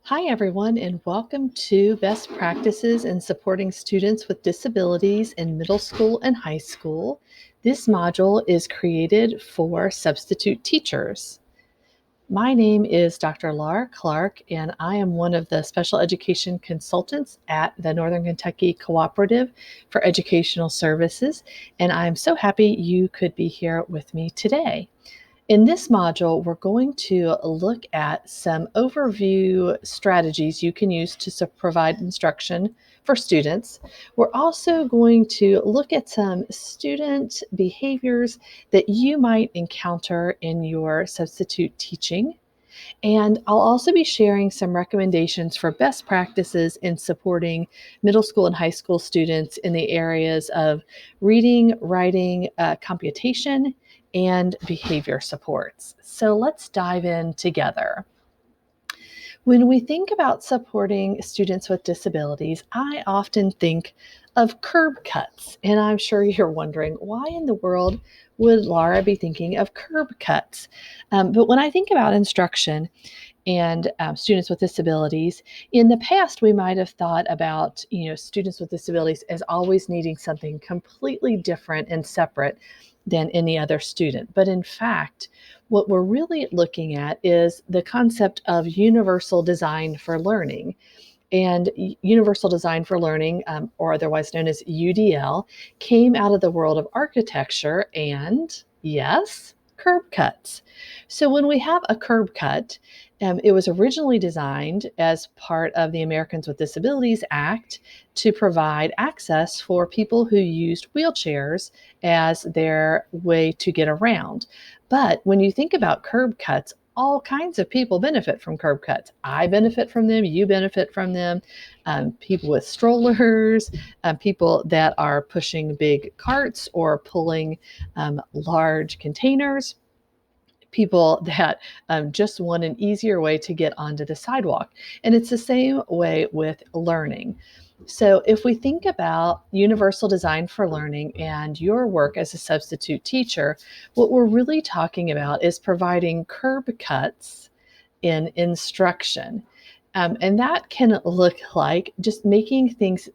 Hi, everyone, and welcome to Best Practices in Supporting Students with Disabilities in Middle School and High School. This module is created for substitute teachers. My name is Dr. Laura Clark, and I am one of the special education consultants at the Northern Kentucky Cooperative for Educational Services, and I'm so happy you could be here with me today. In this module, we're going to look at some overview strategies you can use to provide instruction for students. We're also going to look at some student behaviors that you might encounter in your substitute teaching. And I'll also be sharing some recommendations for best practices in supporting middle school and high school students in the areas of reading, writing, computation, and behavior supports. So let's dive in together. When we think about supporting students with disabilities, I often think of curb cuts. And I'm sure you're wondering, why in the world would Laura be thinking of curb cuts? But when I think about instruction, and students with disabilities. In the past, we might have thought about students with disabilities as always needing something completely different and separate than any other student. But in fact, what we're really looking at is the concept of universal design for learning. And Universal Design for Learning, or otherwise known as UDL, came out of the world of architecture and, yes, curb cuts. So when we have a curb cut, it was originally designed as part of the Americans with Disabilities Act to provide access for people who used wheelchairs as their way to get around. But when you think about curb cuts, all kinds of people benefit from curb cuts. I benefit from them, you benefit from them, people with strollers, people that are pushing big carts or pulling large containers, people that just want an easier way to get onto the sidewalk. And it's the same way with learning. So, if we think about universal design for learning and your work as a substitute teacher, what we're really talking about is providing curb cuts in instruction. And that can look like just making things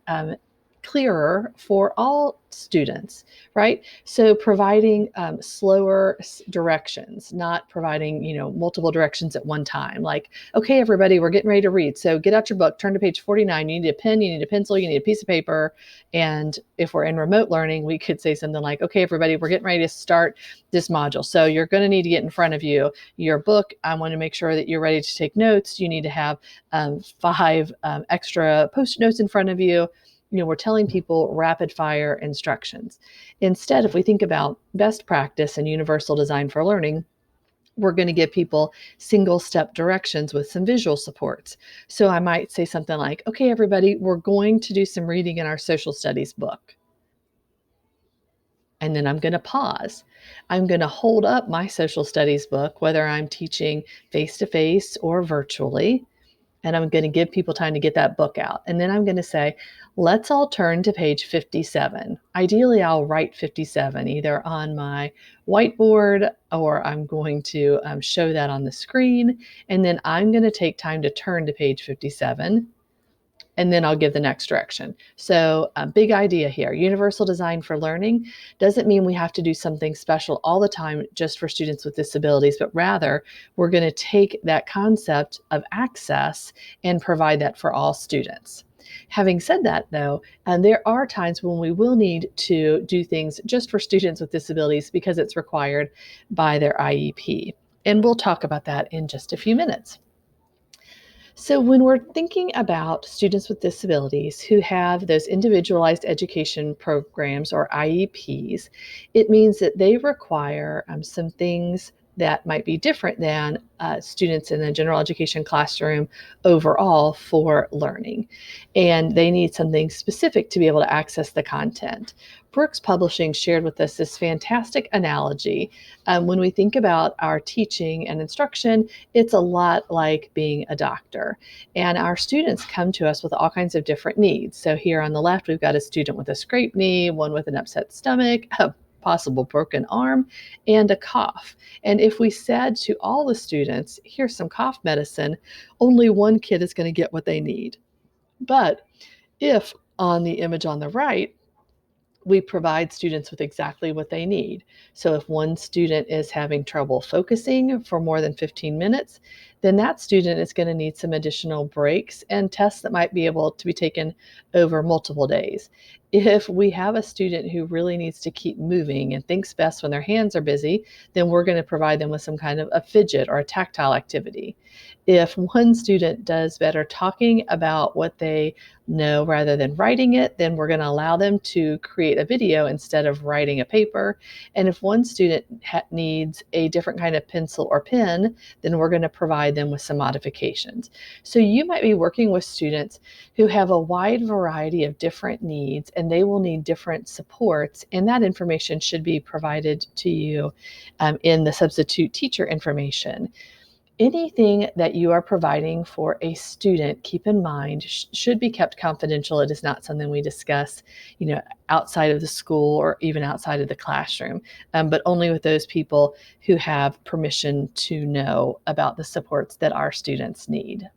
clearer for all students, right? So providing slower directions, not providing, multiple directions at one time. Like, okay, everybody, we're getting ready to read. So get out your book, turn to page 49. You need a pen, you need a pencil, you need a piece of paper. And if we're in remote learning, we could say something like, okay, everybody, we're getting ready to start this module. So you're going to need to get in front of you your book. I want to make sure that you're ready to take notes. You need to have 5 extra post-it notes in front of you. We're telling people rapid fire instructions. Instead, if we think about best practice and universal design for learning, we're going to give people single step directions with some visual supports. So I might say something like, okay, everybody, we're going to do some reading in our social studies book. And then I'm going to pause. I'm going to hold up my social studies book, whether I'm teaching face to face or virtually. And I'm going to give people time to get that book out. And then I'm going to say, let's all turn to page 57. Ideally, I'll write 57 either on my whiteboard or I'm going to show that on the screen. And then I'm going to take time to turn to page 57. And then I'll give the next direction. So a big idea here, universal design for learning doesn't mean we have to do something special all the time just for students with disabilities, but rather we're going to take that concept of access and provide that for all students. Having said that, though, there are times when we will need to do things just for students with disabilities because it's required by their IEP. And we'll talk about that in just a few minutes. So, when we're thinking about students with disabilities who have those individualized education programs or IEPs, it means that they require some things that might be different than students in the general education classroom overall for learning. And they need something specific to be able to access the content. Brooks Publishing shared with us this fantastic analogy. When we think about our teaching and instruction, it's a lot like being a doctor. And our students come to us with all kinds of different needs. So here on the left, we've got a student with a scraped knee, one with an upset stomach, possible broken arm, and a cough. And if we said to all the students, here's some cough medicine, only one kid is going to get what they need. But if on the image on the right, we provide students with exactly what they need. So if one student is having trouble focusing for more than 15 minutes, then that student is going to need some additional breaks and tests that might be able to be taken over multiple days. If we have a student who really needs to keep moving and thinks best when their hands are busy, then we're going to provide them with some kind of a fidget or a tactile activity. If one student does better talking about what they know rather than writing it, then we're going to allow them to create a video instead of writing a paper. And if one student needs a different kind of pencil or pen, then we're going to provide them with some modifications. So you might be working with students who have a wide variety of different needs, and they will need different supports, and that information should be provided to you in the substitute teacher information. Anything that you are providing for a student, keep in mind, should be kept confidential. It is not something we discuss, outside of the school or even outside of the classroom, but only with those people who have permission to know about the supports that our students need.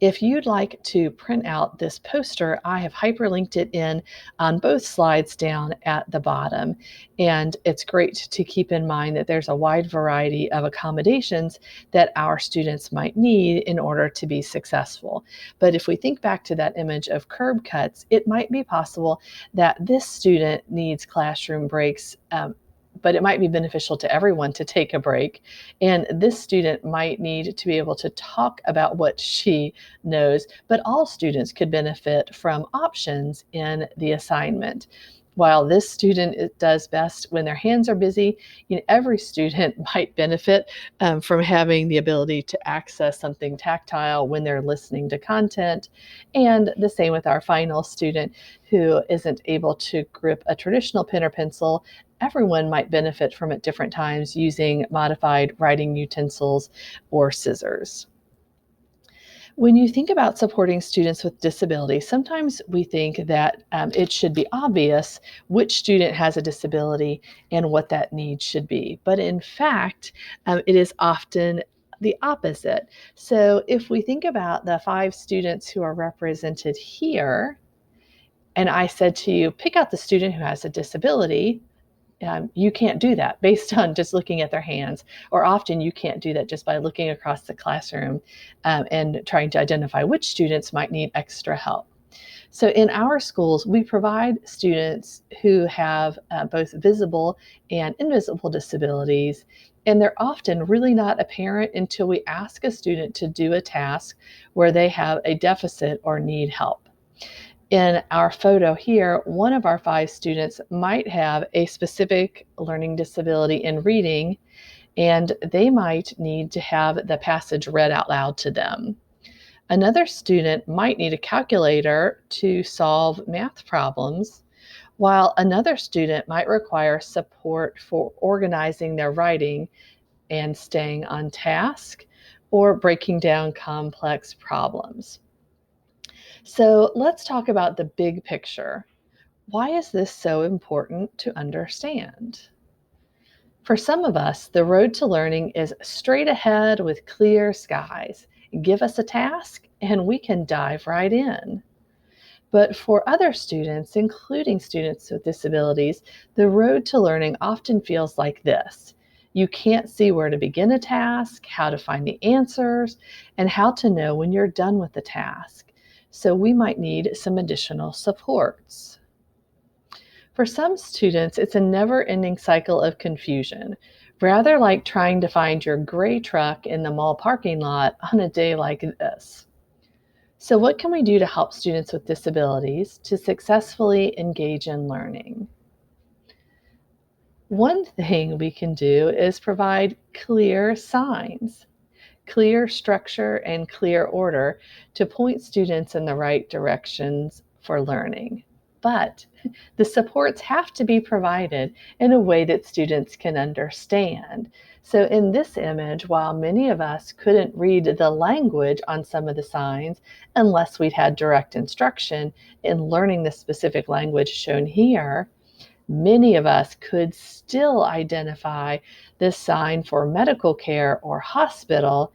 If you'd like to print out this poster, I have hyperlinked it in on both slides down at the bottom. And it's great to keep in mind that there's a wide variety of accommodations that our students might need in order to be successful. But if we think back to that image of curb cuts, it might be possible that this student needs classroom breaks, but it might be beneficial to everyone to take a break. And this student might need to be able to talk about what she knows, but all students could benefit from options in the assignment. While this student does best when their hands are busy, every student might benefit from having the ability to access something tactile when they're listening to content. And the same with our final student who isn't able to grip a traditional pen or pencil. Everyone might benefit from at different times using modified writing utensils or scissors. When you think about supporting students with disabilities, sometimes we think that it should be obvious which student has a disability and what that need should be. But in fact, it is often the opposite. So if we think about the 5 students who are represented here, and I said to you, pick out the student who has a disability, you can't do that based on just looking at their hands, or often you can't do that just by looking across the classroom and trying to identify which students might need extra help. So in our schools, we provide students who have both visible and invisible disabilities, and they're often really not apparent until we ask a student to do a task where they have a deficit or need help. In our photo here, one of our 5 students might have a specific learning disability in reading, and they might need to have the passage read out loud to them. Another student might need a calculator to solve math problems, while another student might require support for organizing their writing and staying on task or breaking down complex problems. So let's talk about the big picture. Why is this so important to understand? For some of us, the road to learning is straight ahead with clear skies. Give us a task and we can dive right in. But for other students, including students with disabilities, the road to learning often feels like this. You can't see where to begin a task, how to find the answers, and how to know when you're done with the task. So we might need some additional supports. For some students, it's a never-ending cycle of confusion, rather like trying to find your gray truck in the mall parking lot on a day like this. So what can we do to help students with disabilities to successfully engage in learning? One thing we can do is provide clear signs, clear structure, and clear order to point students in the right directions for learning. But the supports have to be provided in a way that students can understand. So in this image, while many of us couldn't read the language on some of the signs unless we'd had direct instruction in learning the specific language shown here, Many of us could still identify this sign for medical care or hospital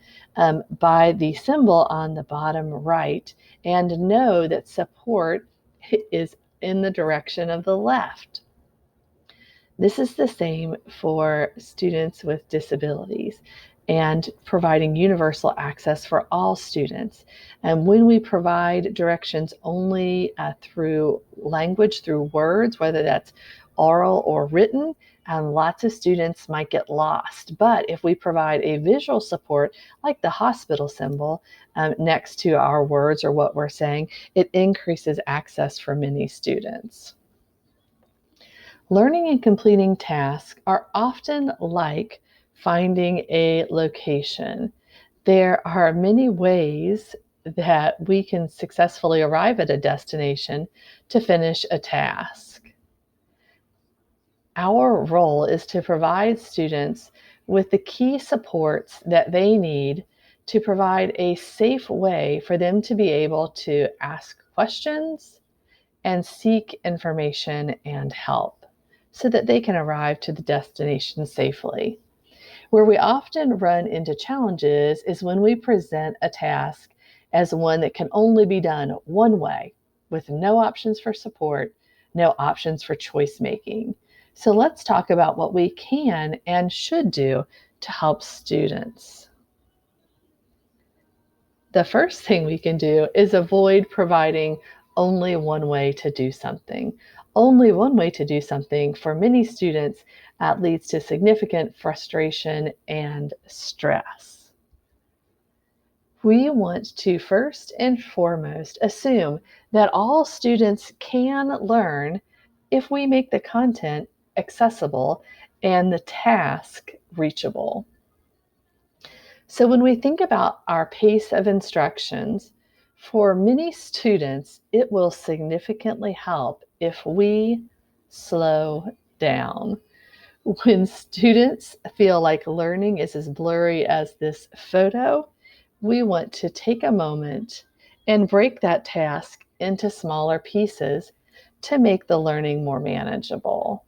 by the symbol on the bottom right and know that support is in the direction of the left. This is the same for students with disabilities and providing universal access for all students. And when we provide directions only through language, through words, whether that's oral or written, lots of students might get lost. But if we provide a visual support, like the hospital symbol next to our words or what we're saying, it increases access for many students. Learning and completing tasks are often like finding a location. There are many ways that we can successfully arrive at a destination to finish a task. Our role is to provide students with the key supports that they need to provide a safe way for them to be able to ask questions and seek information and help so that they can arrive to the destination safely. Where we often run into challenges is when we present a task as one that can only be done one way, with no options for support, no options for choice making. So let's talk about what we can and should do to help students. The first thing we can do is avoid providing only one way to do something. Only one way to do something for many students leads to significant frustration and stress. We want to first and foremost assume that all students can learn if we make the content accessible and the task reachable. So when we think about our pace of instructions, for many students, it will significantly help if we slow down. When students feel like learning is as blurry as this photo, we want to take a moment and break that task into smaller pieces to make the learning more manageable.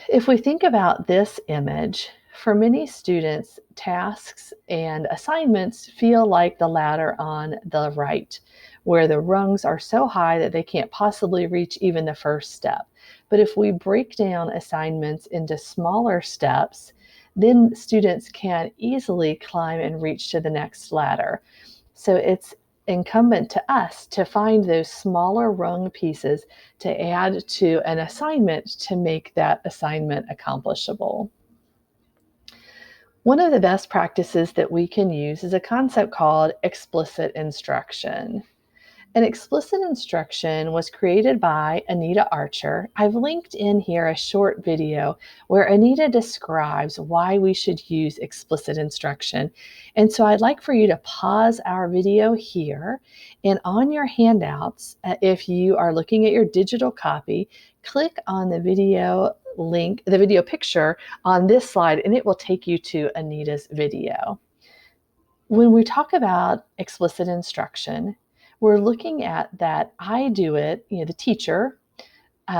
If we think about this image, for many students, tasks and assignments feel like the ladder on the right, where the rungs are so high that they can't possibly reach even the first step. But if we break down assignments into smaller steps, then students can easily climb and reach to the next ladder. So it's incumbent to us to find those smaller rung pieces to add to an assignment to make that assignment accomplishable. One of the best practices that we can use is a concept called explicit instruction. An explicit instruction was created by Anita Archer. I've linked in here a short video where Anita describes why we should use explicit instruction. And so I'd like for you to pause our video here, and on your handouts, if you are looking at your digital copy, click on the video link, the video picture on this slide, and it will take you to Anita's video. When we talk about explicit instruction, we're looking at that I do it, the teacher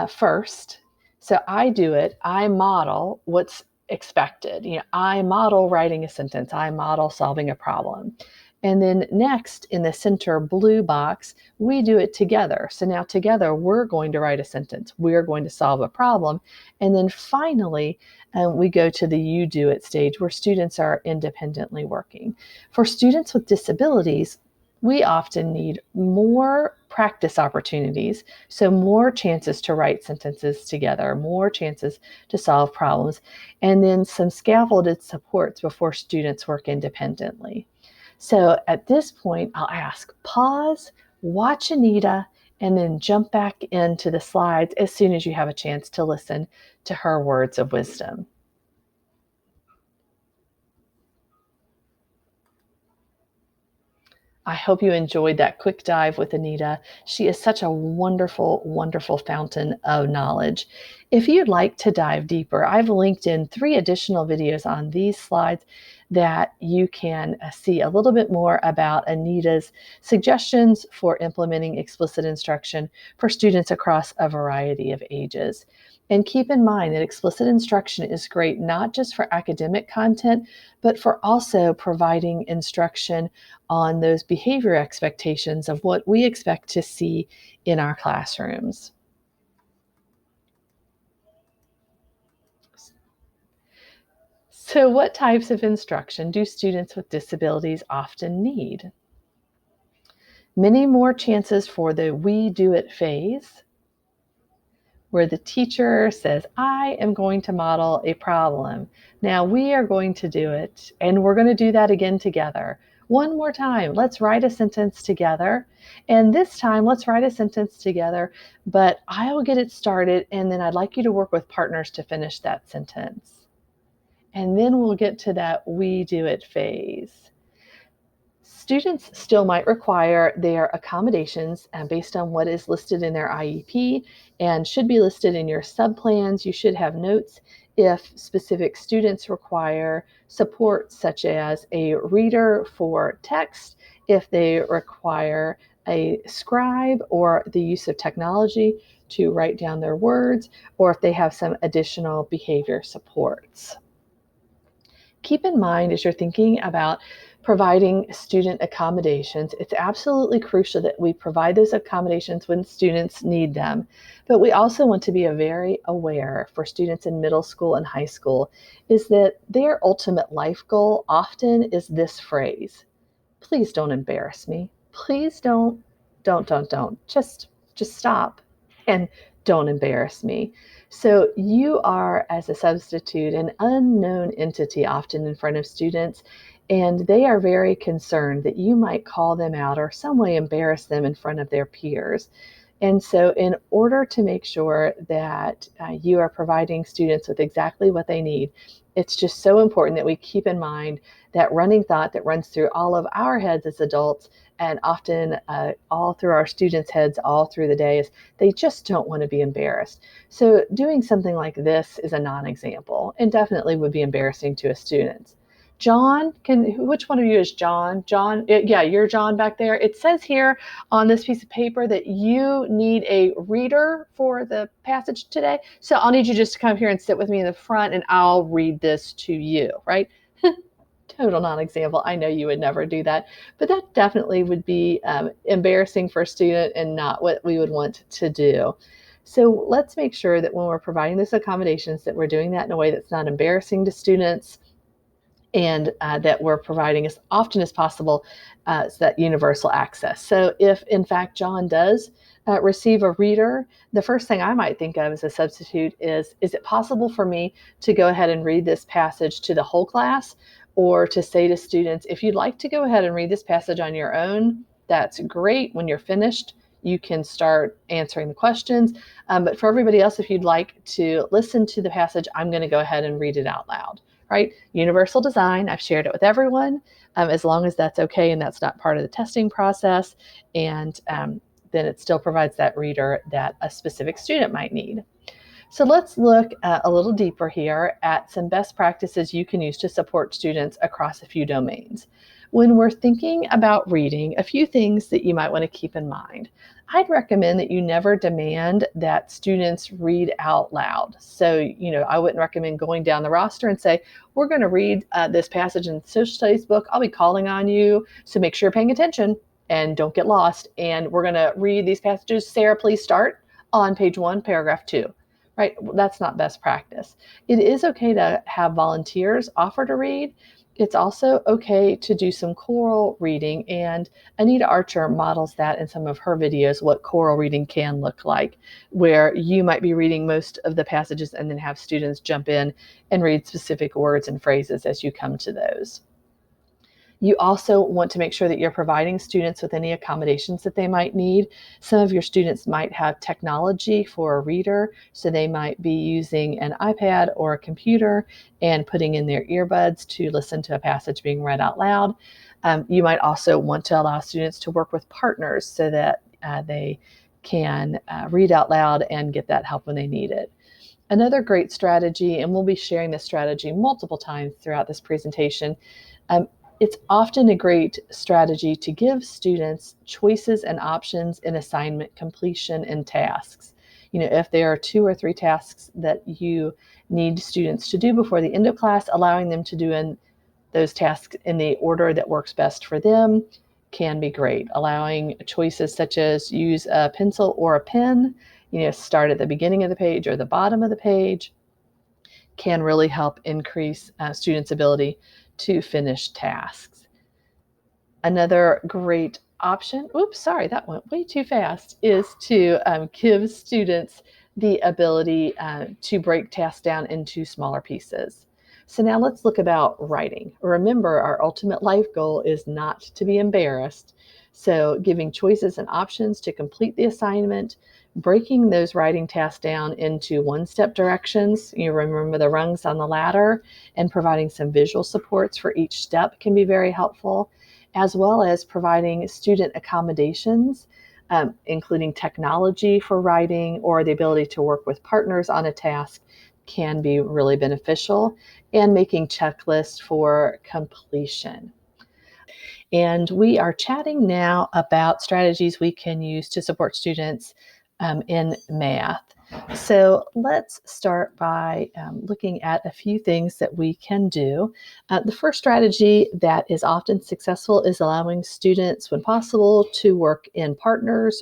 first. So I do it, I model what's expected. I model writing a sentence, I model solving a problem. And then next in the center blue box, we do it together. So now together we're going to write a sentence, we're going to solve a problem. And then finally, we go to the you do it stage where students are independently working. For students with disabilities, we often need more practice opportunities, so more chances to write sentences together, more chances to solve problems, and then some scaffolded supports before students work independently. So at this point, I'll ask, pause, watch Anita, and then jump back into the slides as soon as you have a chance to listen to her words of wisdom. I hope you enjoyed that quick dive with Anita. She is such a wonderful, wonderful fountain of knowledge. If you'd like to dive deeper, I've linked in 3 additional videos on these slides that you can see a little bit more about Anita's suggestions for implementing explicit instruction for students across a variety of ages. And keep in mind that explicit instruction is great not just for academic content, but for also providing instruction on those behavior expectations of what we expect to see in our classrooms. So, what types of instruction do students with disabilities often need? Many more chances for the we do it phase, where the teacher says, I am going to model a problem. Now we are going to do it, and we're going to do that again together. One more time, let's write a sentence together. And this time, let's write a sentence together, but I will get it started, and then I'd like you to work with partners to finish that sentence. And then we'll get to that we do it phase. Students still might require their accommodations based on what is listed in their IEP and should be listed in your subplans. You should have notes if specific students require support, such as a reader for text, if they require a scribe or the use of technology to write down their words, or if they have some additional behavior supports. Keep in mind as you're thinking about providing student accommodations, it's absolutely crucial that we provide those accommodations when students need them. But we also want to be very aware for students in middle school and high school is that their ultimate life goal often is this phrase: please don't embarrass me. Please don't. Just stop and don't embarrass me. So you are, as a substitute, an unknown entity often in front of students, and they are very concerned that you might call them out or some way embarrass them in front of their peers. And so in order to make sure that you are providing students with exactly what they need, it's just so important that we keep in mind that running thought that runs through all of our heads as adults and often all through our students' heads all through the day is they just don't want to be embarrassed. So doing something like this is a non-example and definitely would be embarrassing to a student. John, which one of you is John? John, yeah, you're John back there. It says here on this piece of paper that you need a reader for the passage today. So I'll need you just to come here and sit with me in the front and I'll read this to you, right? Total non-example. I know you would never do that, but that definitely would be embarrassing for a student and not what we would want to do. So let's make sure that when we're providing those accommodations that we're doing that in a way that's not embarrassing to students, and that we're providing as often as possible that universal access. So if in fact John does receive a reader, the first thing I might think of as a substitute is it possible for me to go ahead and read this passage to the whole class, or to say to students, if you'd like to go ahead and read this passage on your own, that's great. When you're finished, you can start answering the questions. But for everybody else, if you'd like to listen to the passage, I'm going to go ahead and read it out loud. Right? Universal design, I've shared it with everyone, as long as that's okay and that's not part of the testing process, and then it still provides that reader that a specific student might need. So let's look a little deeper here at some best practices you can use to support students across a few domains. When we're thinking about reading, a few things that you might want to keep in mind. I'd recommend that you never demand that students read out loud. So, I wouldn't recommend going down the roster and say, we're going to read this passage in the social studies book. I'll be calling on you, so make sure you're paying attention and don't get lost. And we're going to read these passages. Sarah, please start on page 1, paragraph 2. Right? That's not best practice. It is okay to have volunteers offer to read. It's also okay to do some choral reading, and Anita Archer models that in some of her videos, what choral reading can look like, where you might be reading most of the passages and then have students jump in and read specific words and phrases as you come to those. You also want to make sure that you're providing students with any accommodations that they might need. Some of your students might have technology for a reader, so they might be using an iPad or a computer and putting in their earbuds to listen to a passage being read out loud. You might also want to allow students to work with partners so that they can read out loud and get that help when they need it. Another great strategy, and we'll be sharing this strategy multiple times throughout this presentation, um, it's often a great strategy to give students choices and options in assignment completion and tasks. If there are 2 or 3 tasks that you need students to do before the end of class, allowing them to do those tasks in the order that works best for them can be great. Allowing choices such as use a pencil or a pen, start at the beginning of the page or the bottom of the page, can really help increase students' ability to finish tasks. Another great option, oops, sorry, that went way too fast, is to give students the ability to break tasks down into smaller pieces. So now let's look about writing. Remember, our ultimate life goal is not to be embarrassed. So giving choices and options to complete the assignment, breaking those writing tasks down into one-step directions, you remember the rungs on the ladder, and providing some visual supports for each step can be very helpful, as well as providing student accommodations, including technology for writing or the ability to work with partners on a task can be really beneficial, and making checklists for completion. And we are chatting now about strategies we can use to support students in math. So let's start by looking at a few things that we can do. The first strategy that is often successful is allowing students, when possible, to work in partners